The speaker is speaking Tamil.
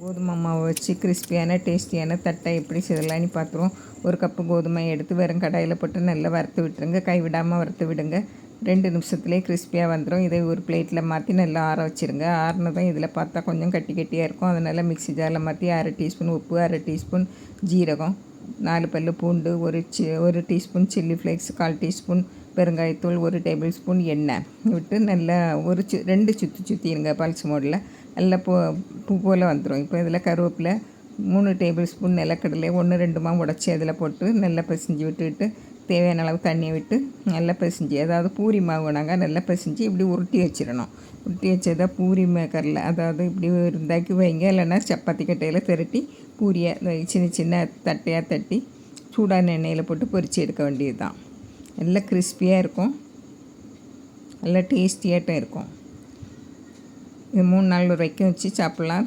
கோதுமை மாவை வச்சு கிறிஸ்பியான டேஸ்டியான தட்டை எப்படி செய்யலான்னு பார்த்துருவோம். ஒரு கப்பு கோதுமை எடுத்து வெறும் கடாயில் போட்டு நல்லா வறுத்து விட்டுருங்க. கைவிடாமல் வறுத்து விடுங்க. 2 நிமிஷத்துலேயே கிறிஸ்பியாக வந்துடும். இதை ஒரு பிளேட்டில் மாற்றி நல்லா ஆற வச்சுருங்க. ஆறினதும் இதில் பார்த்தா கொஞ்சம் கட்டி கட்டியாக இருக்கும். அதனால் மிக்ஸி ஜாரில் மாற்றி 1/2 டீஸ்பூன் உப்பு, 1/2 டீஸ்பூன் ஜீரகம், 4 பல்லு பூண்டு, ஒரு டீஸ்பூன் சில்லி ஃப்ளேக்ஸ், 1/4 டீஸ்பூன் பெருங்காயத்தூள், 1 டேபிள் ஸ்பூன் எண்ணெய் விட்டு நல்லா 2 சுற்றிடுங்க. பல்ஸ் மோடில் நல்லா பூ போல் வந்துடும். இப்போ இதில் கருவேப்பிலை, 3 டேபிள் ஸ்பூன் நிலக்கடலை 1-2 உடச்சி அதில் போட்டு நல்லா பிசைஞ்சு விட்டுவிட்டு தேவையான அளவு தண்ணியை விட்டு நல்லா பிசைஞ்சு, அதாவது பூரி மாவு நாங்கள் நல்லா பிசைஞ்சு இப்படி உருட்டி வச்சிடணும். உருட்டி வச்சதை பூரி மேக்கரில், அதாவது இப்படி இருந்தாக்கி வைங்க, இல்லைன்னா சப்பாத்தி கட்டையில் திரட்டி பூரியை சின்ன சின்ன தட்டையாக தட்டி சூடான எண்ணெயில் போட்டு பொரித்து எடுக்க வேண்டியது தான். நல்லா கிறிஸ்பியாக இருக்கும், நல்லா டேஸ்டியாட்டம் இருக்கும். இது 3 நாள் வரைக்கும் வச்சு சாப்பிட்லாம்.